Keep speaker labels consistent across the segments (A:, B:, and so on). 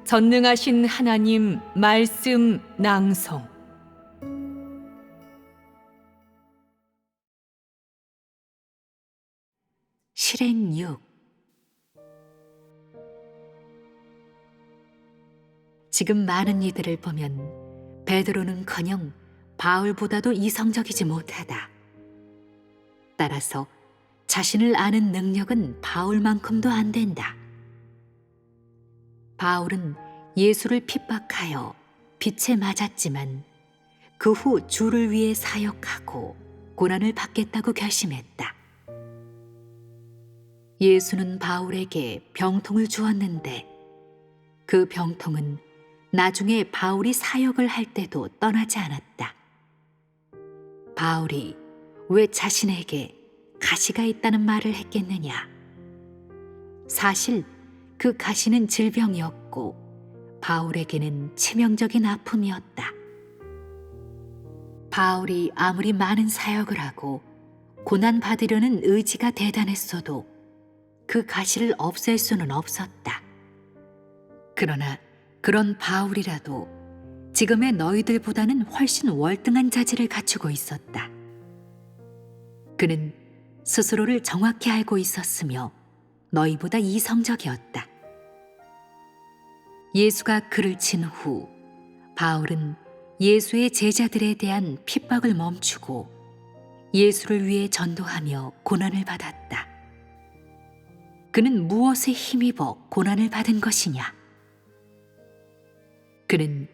A: 전능하신 하나님 말씀 낭송.
B: 실행 6. 지금 많은 이들을 보면 베드로는커녕 바울보다도 이성적이지 못하다. 따라서 자신을 아는 능력은 바울만큼도 안 된다. 바울은 예수를 핍박하여 빛에 맞았지만 그 후 주를 위해 사역하고 고난을 받겠다고 결심했다. 예수는 바울에게 병통을 주었는데 그 병통은 나중에 바울이 사역을 할 때도 떠나지 않았다. 바울이 왜 자신에게 가시가 있다는 말을 했겠느냐? 사실 그 가시는 질병이었고 바울에게는 치명적인 아픔이었다. 바울이 아무리 많은 사역을 하고 고난받으려는 의지가 대단했어도 그 가시를 없앨 수는 없었다. 그러나 그런 바울이라도 지금의 너희들보다는 훨씬 월등한 자질을 갖추고 있었다. 그는 스스로를 정확히 알고 있었으며 너희보다 이성적이었다. 예수가 그를 친 후 바울은 예수의 제자들에 대한 핍박을 멈추고 예수를 위해 전도하며 고난을 받았다. 그는 무엇에 힘입어 고난을 받은 것이냐? 그는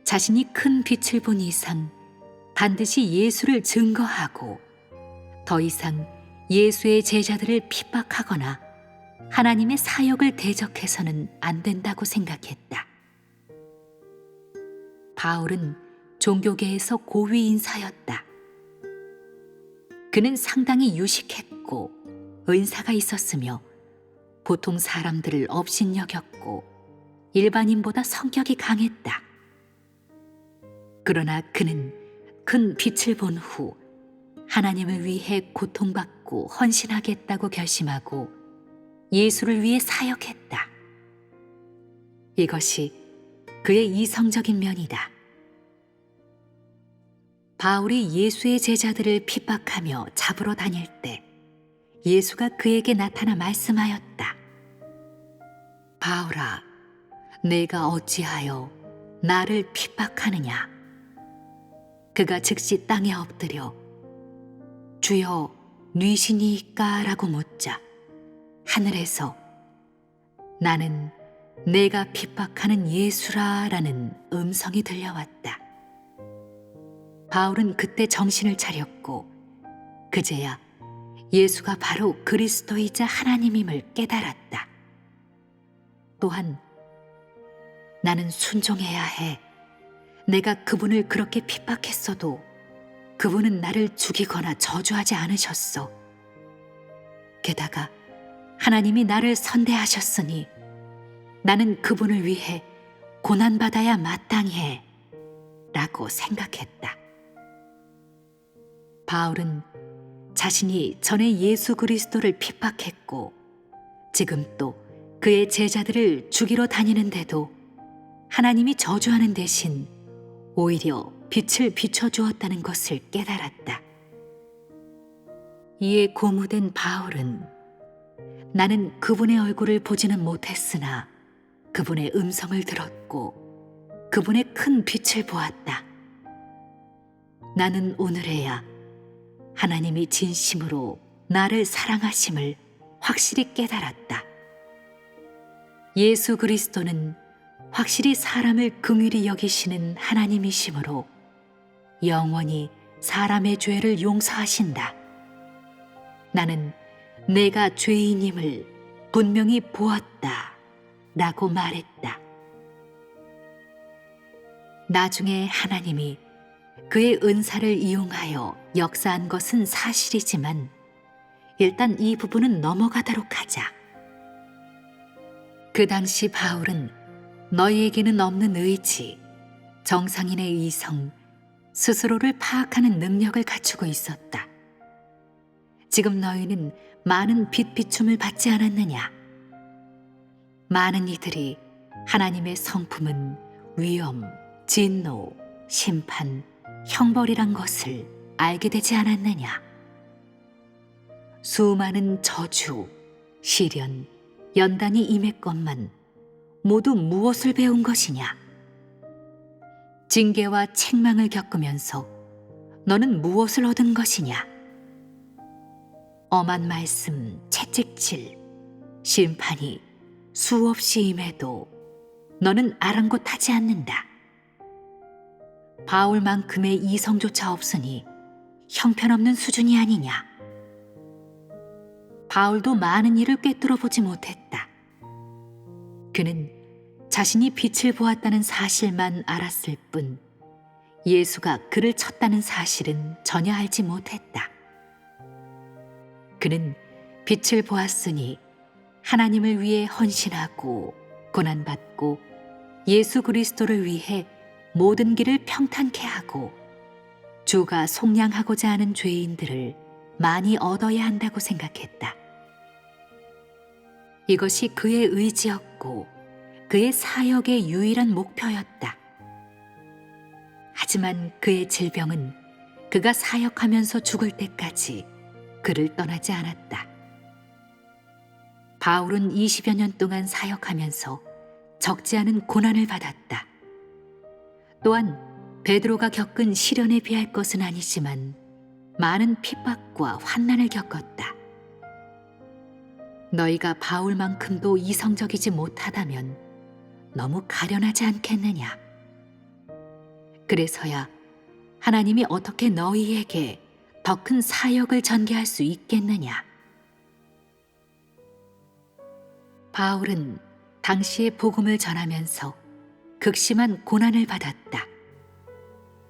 B: 자신이 큰 빛을 본 이상 반드시 예수를 증거하고 더 이상 예수의 제자들을 핍박하거나 하나님의 사역을 대적해서는 안 된다고 생각했다. 바울은 종교계에서 고위 인사였다. 그는 상당히 유식했고 은사가 있었으며 보통 사람들을 업신여겼고 일반인보다 성격이 강했다. 그러나 그는 큰 빛을 본 후 하나님을 위해 고통받고 헌신하겠다고 결심하고 예수를 위해 사역했다. 이것이 그의 이성적인 면이다. 바울이 예수의 제자들을 핍박하며 잡으러 다닐 때 예수가 그에게 나타나 말씀하였다. 바울아, 내가 어찌하여 나를 핍박하느냐? 그가 즉시 땅에 엎드려 주여 뉘시니이까? 라고 묻자 하늘에서 나는 내가 핍박하는 예수라 라는 음성이 들려왔다. 바울은 그때 정신을 차렸고 그제야 예수가 바로 그리스도이자 하나님임을 깨달았다. 또한 나는 순종해야 해. 내가 그분을 그렇게 핍박했어도 그분은 나를 죽이거나 저주하지 않으셨어. 게다가 하나님이 나를 선대하셨으니 나는 그분을 위해 고난받아야 마땅히 해 라고 생각했다. 바울은 자신이 전에 예수 그리스도를 핍박했고 지금 또 그의 제자들을 죽이러 다니는데도 하나님이 저주하는 대신 오히려 빛을 비춰주었다는 것을 깨달았다. 이에 고무된 바울은 나는 그분의 얼굴을 보지는 못했으나 그분의 음성을 들었고 그분의 큰 빛을 보았다. 나는 오늘에야 하나님이 진심으로 나를 사랑하심을 확실히 깨달았다. 예수 그리스도는 확실히 사람을 긍휼히 여기시는 하나님이시므로 영원히 사람의 죄를 용서하신다. 나는 내가 죄인임을 분명히 보았다 라고 말했다. 나중에 하나님이 그의 은사를 이용하여 역사한 것은 사실이지만 일단 이 부분은 넘어가도록 하자. 그 당시 바울은 너희에게는 없는 의지, 정상인의 이성, 스스로를 파악하는 능력을 갖추고 있었다. 지금 너희는 많은 빛 비춤을 받지 않았느냐? 많은 이들이 하나님의 성품은 위엄, 진노, 심판, 형벌이란 것을 알게 되지 않았느냐? 수많은 저주, 시련, 연단이 임했건만 모두 무엇을 배운 것이냐? 징계와 책망을 겪으면서 너는 무엇을 얻은 것이냐? 엄한 말씀, 채찍질, 심판이 수없이 임해도 너는 아랑곳하지 않는다. 바울만큼의 이성조차 없으니 형편없는 수준이 아니냐? 바울도 많은 일을 꿰뚫어 보지 못했다. 그는 자신이 빛을 보았다는 사실만 알았을 뿐 예수가 그를 쳤다는 사실은 전혀 알지 못했다. 그는 빛을 보았으니 하나님을 위해 헌신하고 고난받고 예수 그리스도를 위해 모든 길을 평탄케 하고 주가 속량하고자 하는 죄인들을 많이 얻어야 한다고 생각했다. 이것이 그의 의지였고 그의 사역의 유일한 목표였다. 하지만 그의 질병은 그가 사역하면서 죽을 때까지 그를 떠나지 않았다. 바울은 20여 년 동안 사역하면서 적지 않은 고난을 받았다. 또한 베드로가 겪은 시련에 비할 것은 아니지만 많은 핍박과 환난을 겪었다. 너희가 바울만큼도 이성적이지 못하다면 너무 가련하지 않겠느냐? 그래서야 하나님이 어떻게 너희에게 더 큰 사역을 전개할 수 있겠느냐? 바울은 당시의 복음을 전하면서 극심한 고난을 받았다.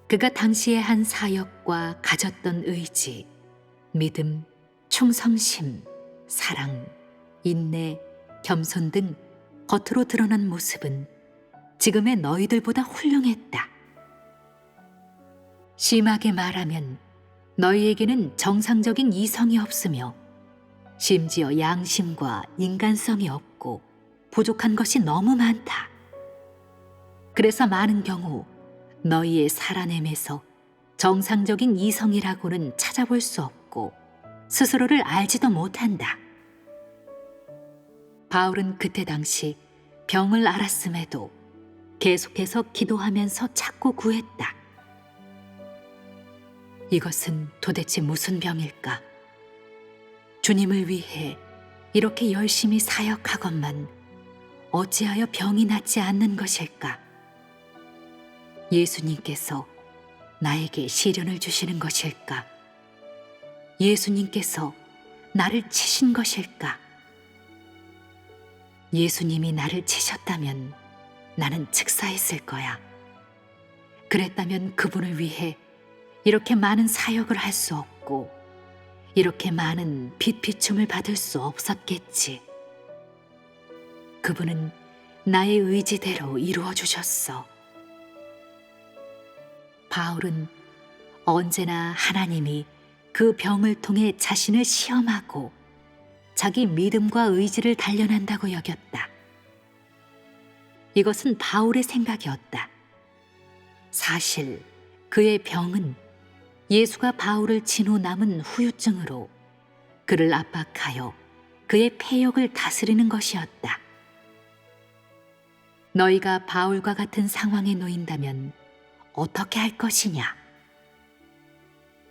B: 그가 당시에 한 사역과 가졌던 의지, 믿음, 충성심, 사랑, 인내, 겸손 등 겉으로 드러난 모습은 지금의 너희들보다 훌륭했다. 심하게 말하면 너희에게는 정상적인 이성이 없으며 심지어 양심과 인간성이 없고 부족한 것이 너무 많다. 그래서 많은 경우 너희의 살아냄에서 정상적인 이성이라고는 찾아볼 수 없고 스스로를 알지도 못한다. 바울은 그때 당시 병을 앓았음에도 계속해서 기도하면서 찾고 구했다. 이것은 도대체 무슨 병일까? 주님을 위해 이렇게 열심히 사역하건만 어찌하여 병이 낫지 않는 것일까? 예수님께서 나에게 시련을 주시는 것일까? 예수님께서 나를 치신 것일까? 예수님이 나를 치셨다면 나는 즉사했을 거야. 그랬다면 그분을 위해 이렇게 많은 사역을 할 수 없고 이렇게 많은 빛비춤을 받을 수 없었겠지. 그분은 나의 의지대로 이루어 주셨어. 바울은 언제나 하나님이 그 병을 통해 자신을 시험하고 자기 믿음과 의지를 단련한다고 여겼다. 이것은 바울의 생각이었다. 사실 그의 병은 예수가 바울을 친 후 남은 후유증으로 그를 압박하여 그의 폐역을 다스리는 것이었다. 너희가 바울과 같은 상황에 놓인다면 어떻게 할 것이냐?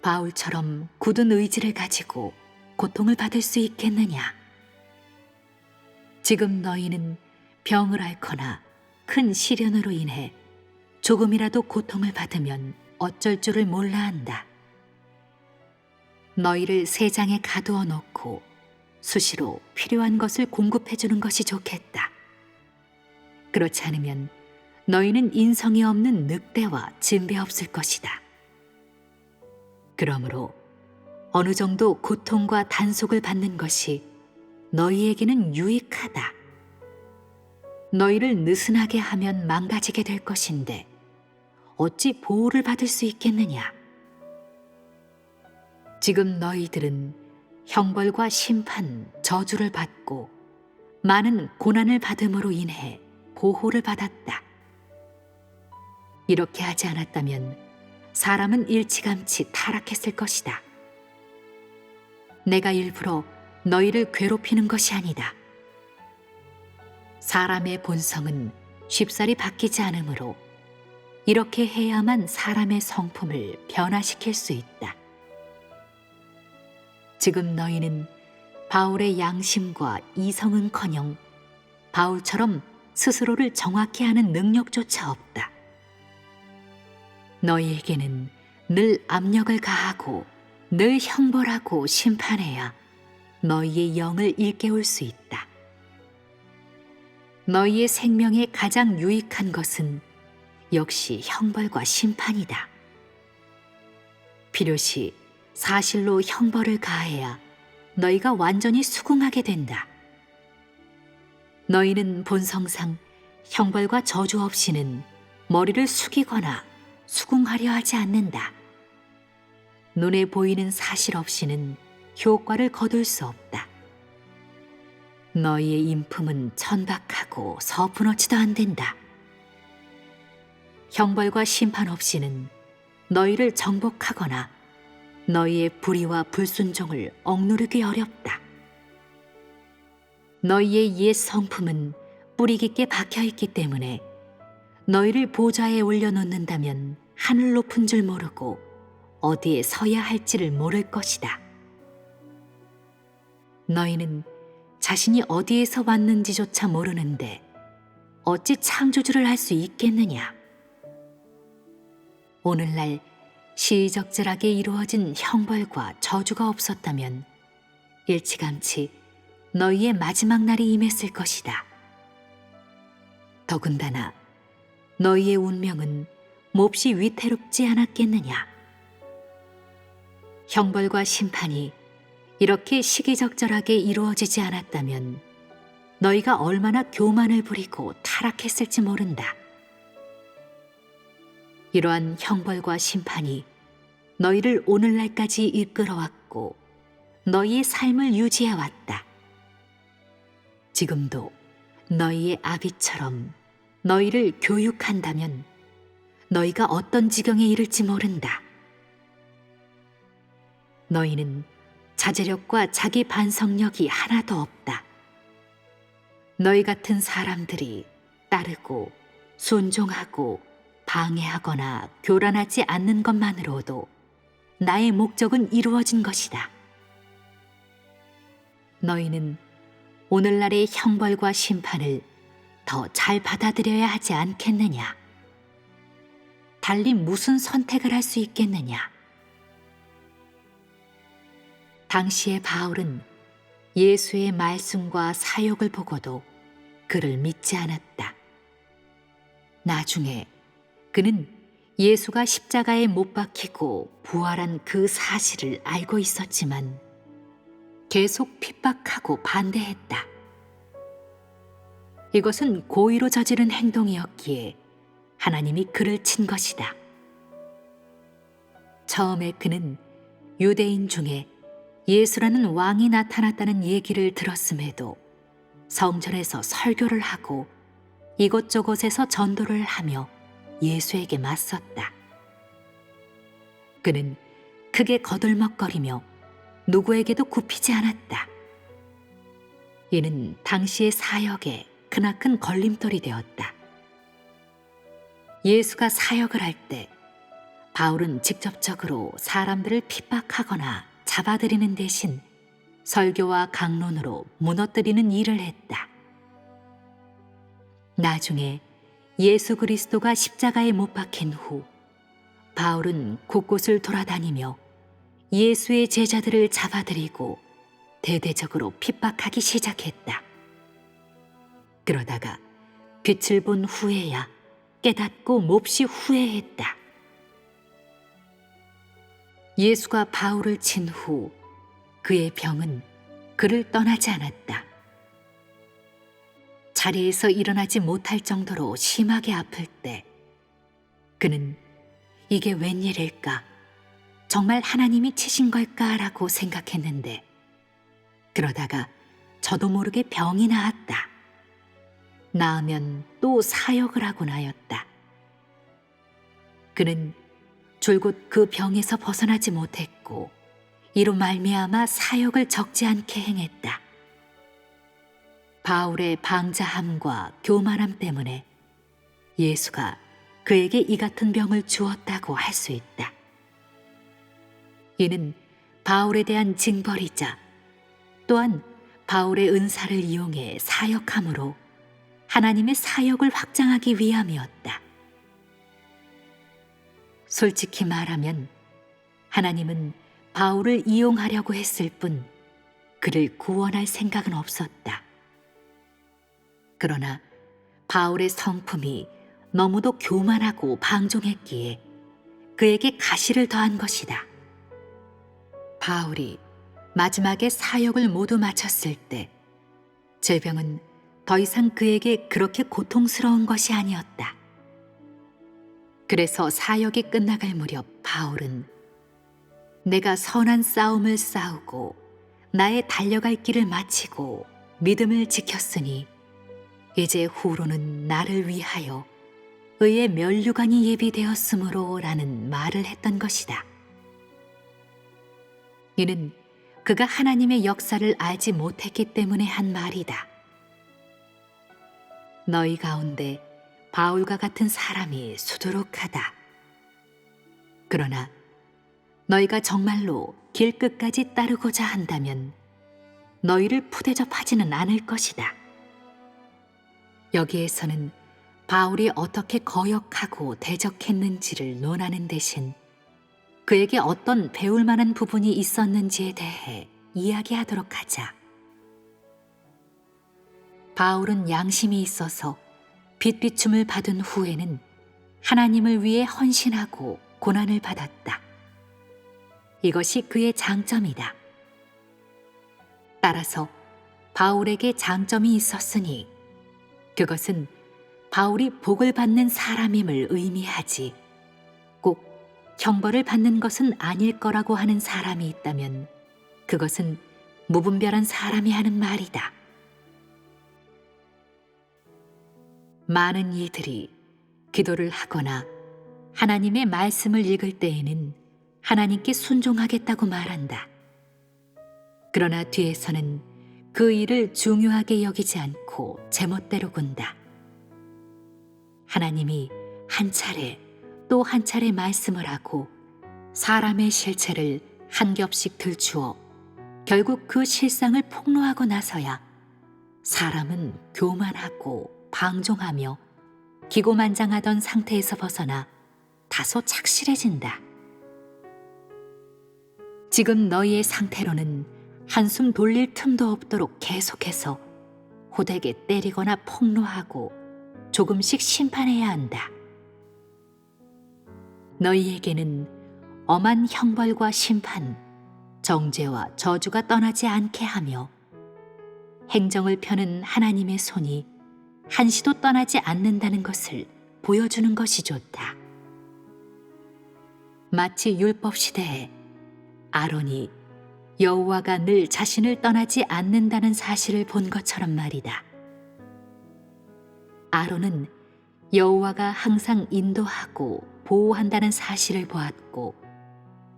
B: 바울처럼 굳은 의지를 가지고 고통을 받을 수 있겠느냐? 지금 너희는 병을 앓거나 큰 시련으로 인해 조금이라도 고통을 받으면 어쩔 줄을 몰라 한다. 너희를 세장에 가두어 놓고 수시로 필요한 것을 공급해 주는 것이 좋겠다. 그렇지 않으면 너희는 인성이 없는 늑대와 진배 없을 것이다. 그러므로 어느 정도 고통과 단속을 받는 것이 너희에게는 유익하다. 너희를 느슨하게 하면 망가지게 될 것인데 어찌 보호를 받을 수 있겠느냐? 지금 너희들은 형벌과 심판, 저주를 받고 많은 고난을 받음으로 인해 보호를 받았다. 이렇게 하지 않았다면 사람은 일찌감치 타락했을 것이다. 내가 일부러 너희를 괴롭히는 것이 아니다. 사람의 본성은 쉽사리 바뀌지 않으므로 이렇게 해야만 사람의 성품을 변화시킬 수 있다. 지금 너희는 바울의 양심과 이성은커녕 바울처럼 스스로를 정확히 하는 능력조차 없다. 너희에게는 늘 압력을 가하고 늘 형벌하고 심판해야 너희의 영을 일깨울 수 있다. 너희의 생명에 가장 유익한 것은 역시 형벌과 심판이다. 필요시 사실로 형벌을 가해야 너희가 완전히 수긍하게 된다. 너희는 본성상 형벌과 저주 없이는 머리를 숙이거나 수긍하려 하지 않는다. 눈에 보이는 사실 없이는 효과를 거둘 수 없다. 너희의 인품은 천박하고 서푼어치도 안 된다. 형벌과 심판 없이는 너희를 정복하거나 너희의 불의와 불순종을 억누르기 어렵다. 너희의 옛 성품은 뿌리 깊게 박혀있기 때문에 너희를 보좌에 올려놓는다면 하늘 높은 줄 모르고 어디에 서야 할지를 모를 것이다. 너희는 자신이 어디에서 왔는지조차 모르는데 어찌 창조주를 할 수 있겠느냐? 오늘날 시의적절하게 이루어진 형벌과 저주가 없었다면 일찌감치 너희의 마지막 날이 임했을 것이다. 더군다나 너희의 운명은 몹시 위태롭지 않았겠느냐? 형벌과 심판이 이렇게 시기적절하게 이루어지지 않았다면 너희가 얼마나 교만을 부리고 타락했을지 모른다. 이러한 형벌과 심판이 너희를 오늘날까지 이끌어왔고 너희의 삶을 유지해왔다. 지금도 너희의 아비처럼 너희를 교육한다면 너희가 어떤 지경에 이를지 모른다. 너희는 자제력과 자기 반성력이 하나도 없다. 너희 같은 사람들이 따르고 순종하고 방해하거나 교란하지 않는 것만으로도 나의 목적은 이루어진 것이다. 너희는 오늘날의 형벌과 심판을 더 잘 받아들여야 하지 않겠느냐? 달리 무슨 선택을 할 수 있겠느냐? 당시의 바울은 예수의 말씀과 사역을 보고도 그를 믿지 않았다. 나중에 그는 예수가 십자가에 못 박히고 부활한 그 사실을 알고 있었지만 계속 핍박하고 반대했다. 이것은 고의로 저지른 행동이었기에 하나님이 그를 친 것이다. 처음에 그는 유대인 중에 예수라는 왕이 나타났다는 얘기를 들었음에도 성전에서 설교를 하고 이곳저곳에서 전도를 하며 예수에게 맞섰다. 그는 크게 거들먹거리며 누구에게도 굽히지 않았다. 이는 당시의 사역에 크나큰 걸림돌이 되었다. 예수가 사역을 할 때 바울은 직접적으로 사람들을 핍박하거나 잡아들이는 대신 설교와 강론으로 무너뜨리는 일을 했다. 나중에 예수 그리스도가 십자가에 못 박힌 후 바울은 곳곳을 돌아다니며 예수의 제자들을 잡아들이고 대대적으로 핍박하기 시작했다. 그러다가 빛을 본 후에야 깨닫고 몹시 후회했다. 예수가 바울을 친 후 그의 병은 그를 떠나지 않았다. 자리에서 일어나지 못할 정도로 심하게 아플 때 그는 이게 웬일일까? 정말 하나님이 치신 걸까라고 생각했는데 그러다가 저도 모르게 병이 나았다. 나으면 또 사역을 하곤 하였다. 그는 줄곧 그 병에서 벗어나지 못했고 이로 말미암아 사역을 적지 않게 행했다. 바울의 방자함과 교만함 때문에 예수가 그에게 이 같은 병을 주었다고 할 수 있다. 이는 바울에 대한 징벌이자 또한 바울의 은사를 이용해 사역함으로 하나님의 사역을 확장하기 위함이었다. 솔직히 말하면 하나님은 바울을 이용하려고 했을 뿐 그를 구원할 생각은 없었다. 그러나 바울의 성품이 너무도 교만하고 방종했기에 그에게 가시를 더한 것이다. 바울이 마지막에 사역을 모두 마쳤을 때 질병은 더 이상 그에게 그렇게 고통스러운 것이 아니었다. 그래서 사역이 끝나갈 무렵 바울은 내가 선한 싸움을 싸우고 나의 달려갈 길을 마치고 믿음을 지켰으니 이제 후로는 나를 위하여 의의 면류관이 예비되었으므로 라는 말을 했던 것이다. 이는 그가 하나님의 역사를 알지 못했기 때문에 한 말이다. 너희 가운데 바울과 같은 사람이 수두룩하다. 그러나 너희가 정말로 길 끝까지 따르고자 한다면 너희를 푸대접하지는 않을 것이다. 여기에서는 바울이 어떻게 거역하고 대적했는지를 논하는 대신 그에게 어떤 배울 만한 부분이 있었는지에 대해 이야기하도록 하자. 바울은 양심이 있어서 빚비춤을 받은 후에는 하나님을 위해 헌신하고 고난을 받았다. 이것이 그의 장점이다. 따라서 바울에게 장점이 있었으니 그것은 바울이 복을 받는 사람임을 의미하지 꼭 형벌을 받는 것은 아닐 거라고 하는 사람이 있다면 그것은 무분별한 사람이 하는 말이다. 많은 이들이 기도를 하거나 하나님의 말씀을 읽을 때에는 하나님께 순종하겠다고 말한다. 그러나 뒤에서는 그 일을 중요하게 여기지 않고 제멋대로 군다. 하나님이 한 차례 또 한 차례 말씀을 하고 사람의 실체를 한 겹씩 들추어 결국 그 실상을 폭로하고 나서야 사람은 교만하고 방종하며 기고만장하던 상태에서 벗어나 다소 착실해진다. 지금 너희의 상태로는 한숨 돌릴 틈도 없도록 계속해서 호되게 때리거나 폭로하고 조금씩 심판해야 한다. 너희에게는 엄한 형벌과 심판, 정죄와 저주가 떠나지 않게 하며 행정을 펴는 하나님의 손이 한시도 떠나지 않는다는 것을 보여주는 것이 좋다. 마치 율법 시대에 아론이 여호와가 늘 자신을 떠나지 않는다는 사실을 본 것처럼 말이다. 아론은 여호와가 항상 인도하고 보호한다는 사실을 보았고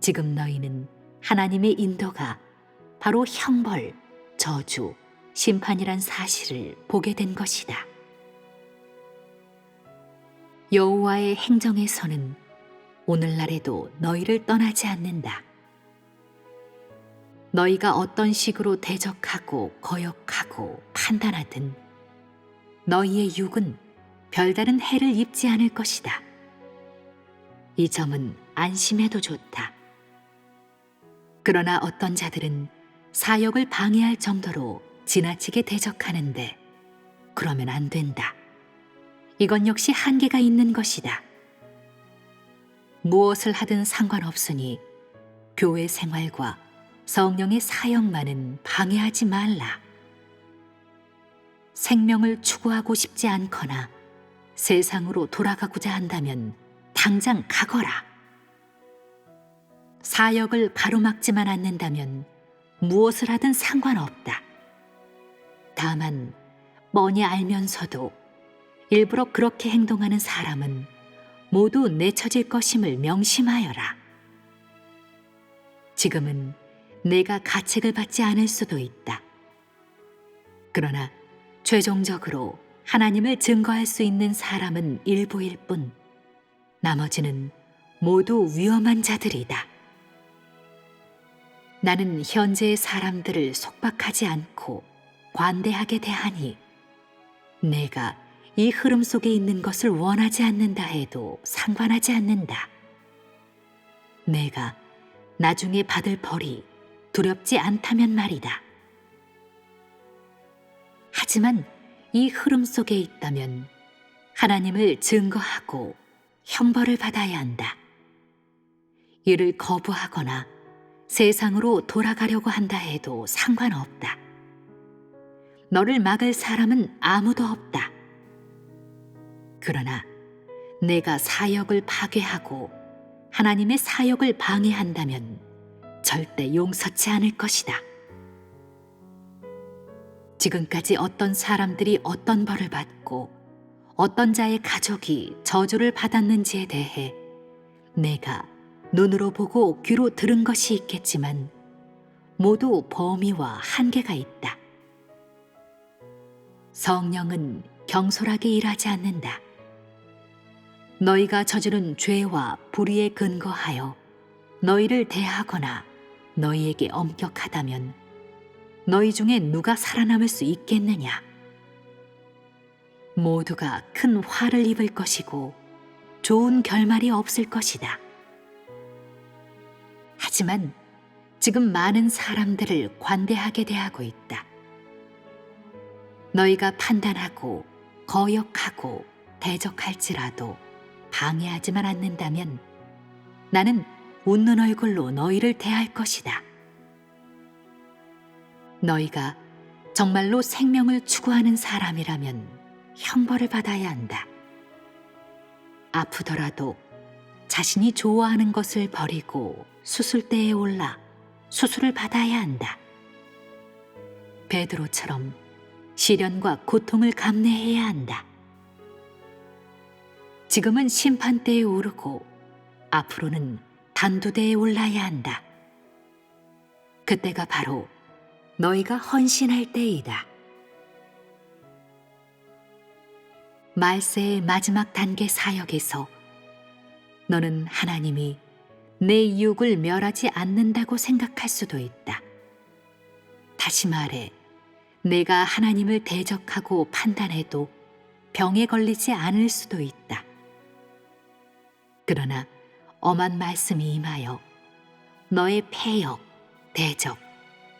B: 지금 너희는 하나님의 인도가 바로 형벌, 저주, 심판이란 사실을 보게 된 것이다. 여호와의 행정에서는 오늘날에도 너희를 떠나지 않는다. 너희가 어떤 식으로 대적하고 거역하고 판단하든 너희의 육은 별다른 해를 입지 않을 것이다. 이 점은 안심해도 좋다. 그러나 어떤 자들은 사역을 방해할 정도로 지나치게 대적하는데 그러면 안 된다. 이건 역시 한계가 있는 것이다. 무엇을 하든 상관없으니 교회 생활과 성령의 사역만은 방해하지 말라. 생명을 추구하고 싶지 않거나 세상으로 돌아가고자 한다면 당장 가거라. 사역을 가로막지만 않는다면 무엇을 하든 상관없다. 다만 뻔히 알면서도 일부러 그렇게 행동하는 사람은 모두 내쳐질 것임을 명심하여라. 지금은 내가 가책을 받지 않을 수도 있다. 그러나 최종적으로 하나님을 증거할 수 있는 사람은 일부일 뿐, 나머지는 모두 위험한 자들이다. 나는 현재의 사람들을 속박하지 않고 관대하게 대하니, 내가 이 흐름 속에 있는 것을 원하지 않는다 해도 상관하지 않는다. 내가 나중에 받을 벌이 두렵지 않다면 말이다. 하지만 이 흐름 속에 있다면 하나님을 증거하고 형벌을 받아야 한다. 이를 거부하거나 세상으로 돌아가려고 한다 해도 상관없다. 너를 막을 사람은 아무도 없다. 그러나 내가 사역을 파괴하고 하나님의 사역을 방해한다면 절대 용서치 않을 것이다. 지금까지 어떤 사람들이 어떤 벌을 받고 어떤 자의 가족이 저주를 받았는지에 대해 내가 눈으로 보고 귀로 들은 것이 있겠지만 모두 범위와 한계가 있다. 성령은 경솔하게 일하지 않는다. 너희가 저지른 죄와 불의에 근거하여 너희를 대하거나 너희에게 엄격하다면 너희 중에 누가 살아남을 수 있겠느냐? 모두가 큰 화를 입을 것이고 좋은 결말이 없을 것이다. 하지만 지금 많은 사람들을 관대하게 대하고 있다. 너희가 판단하고 거역하고 대적할지라도 방해하지만 않는다면 나는 웃는 얼굴로 너희를 대할 것이다. 너희가 정말로 생명을 추구하는 사람이라면 형벌을 받아야 한다. 아프더라도 자신이 좋아하는 것을 버리고 수술대에 올라 수술을 받아야 한다. 베드로처럼 시련과 고통을 감내해야 한다. 지금은 심판대에 오르고 앞으로는 단두대에 올라야 한다. 그때가 바로 너희가 헌신할 때이다. 말세의 마지막 단계 사역에서 너는 하나님이 내 유혹을 멸하지 않는다고 생각할 수도 있다. 다시 말해, 내가 하나님을 대적하고 판단해도 병에 걸리지 않을 수도 있다. 그러나 엄한 말씀이 임하여 너의 폐역, 대적,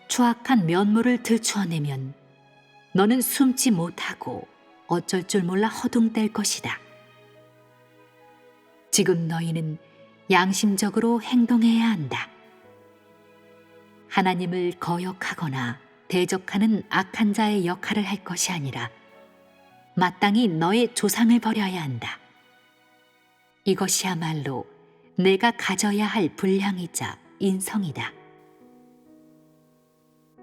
B: 추악한 면모를 들추어내면 너는 숨지 못하고 어쩔 줄 몰라 허둥댈 것이다. 지금 너희는 양심적으로 행동해야 한다. 하나님을 거역하거나 대적하는 악한 자의 역할을 할 것이 아니라 마땅히 너의 조상을 버려야 한다. 이것이야말로 내가 가져야 할 분량이자 인성이다.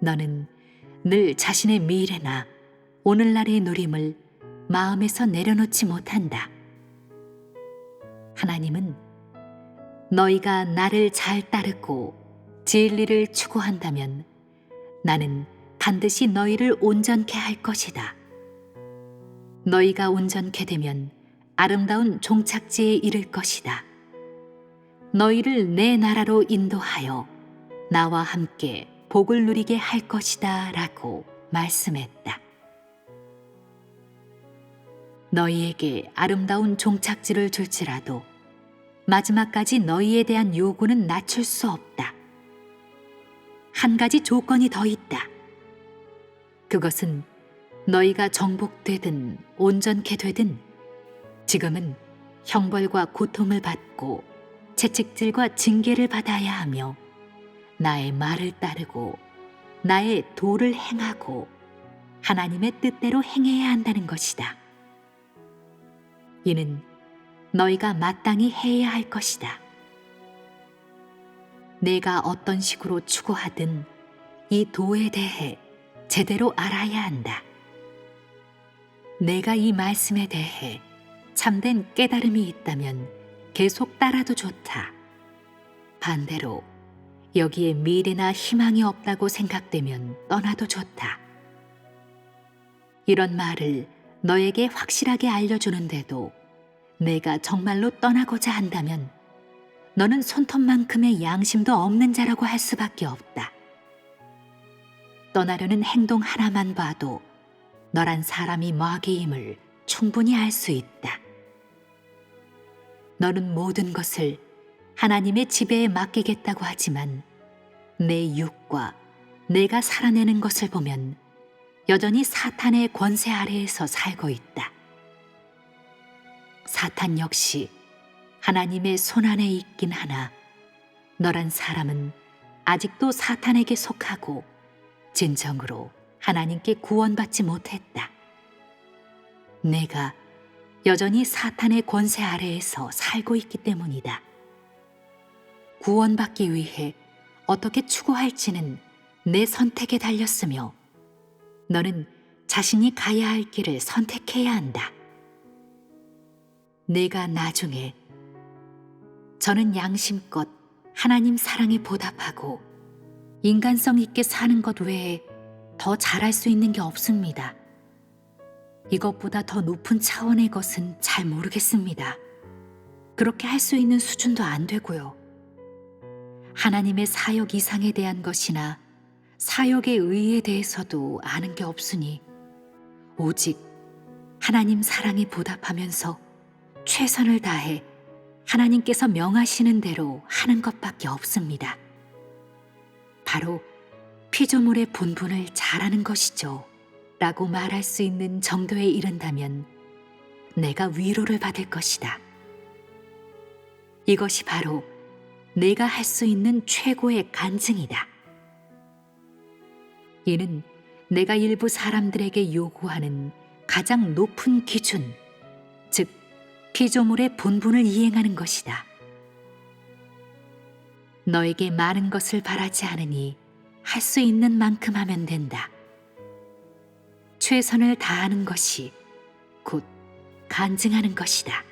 B: 너는 늘 자신의 미래나 오늘날의 누림을 마음에서 내려놓지 못한다. 하나님은 너희가 나를 잘 따르고 진리를 추구한다면 나는 반드시 너희를 온전케 할 것이다. 너희가 온전케 되면 아름다운 종착지에 이를 것이다. 너희를 내 나라로 인도하여 나와 함께 복을 누리게 할 것이다 라고 말씀했다. 너희에게 아름다운 종착지를 줄지라도 마지막까지 너희에 대한 요구는 낮출 수 없다. 한 가지 조건이 더 있다. 그것은 너희가 정복되든 온전케 되든 지금은 형벌과 고통을 받고 채찍질과 징계를 받아야 하며 나의 말을 따르고 나의 도를 행하고 하나님의 뜻대로 행해야 한다는 것이다. 이는 너희가 마땅히 해야 할 것이다. 내가 어떤 식으로 추구하든 이 도에 대해 제대로 알아야 한다. 내가 이 말씀에 대해 참된 깨달음이 있다면 계속 따라도 좋다. 반대로 여기에 미래나 희망이 없다고 생각되면 떠나도 좋다. 이런 말을 너에게 확실하게 알려주는데도 내가 정말로 떠나고자 한다면 너는 손톱만큼의 양심도 없는 자라고 할 수밖에 없다. 떠나려는 행동 하나만 봐도 너란 사람이 마귀임을 충분히 알 수 있다. 너는 모든 것을 하나님의 지배에 맡기겠다고 하지만 내 육과 내가 살아내는 것을 보면 여전히 사탄의 권세 아래에서 살고 있다. 사탄 역시 하나님의 손안에 있긴 하나 너란 사람은 아직도 사탄에게 속하고 진정으로 하나님께 구원받지 못했다. 내가 여전히 사탄의 권세 아래에서 살고 있기 때문이다. 구원받기 위해 어떻게 추구할지는 내 선택에 달렸으며 너는 자신이 가야 할 길을 선택해야 한다. 내가 나중에 저는 양심껏 하나님 사랑에 보답하고 인간성 있게 사는 것 외에 더 잘할 수 있는 게 없습니다. 이것보다 더 높은 차원의 것은 잘 모르겠습니다. 그렇게 할 수 있는 수준도 안 되고요. 하나님의 사역 이상에 대한 것이나 사역의 의의에 대해서도 아는 게 없으니 오직 하나님 사랑에 보답하면서 최선을 다해 하나님께서 명하시는 대로 하는 것밖에 없습니다. 바로 피조물의 본분을 잘하는 것이죠 라고 말할 수 있는 정도에 이른다면 내가 위로를 받을 것이다. 이것이 바로 내가 할 수 있는 최고의 간증이다. 이는 내가 일부 사람들에게 요구하는 가장 높은 기준, 즉 피조물의 본분을 이행하는 것이다. 너에게 많은 것을 바라지 않으니 할 수 있는 만큼 하면 된다. 최선을 다하는 것이 곧 간증하는 것이다.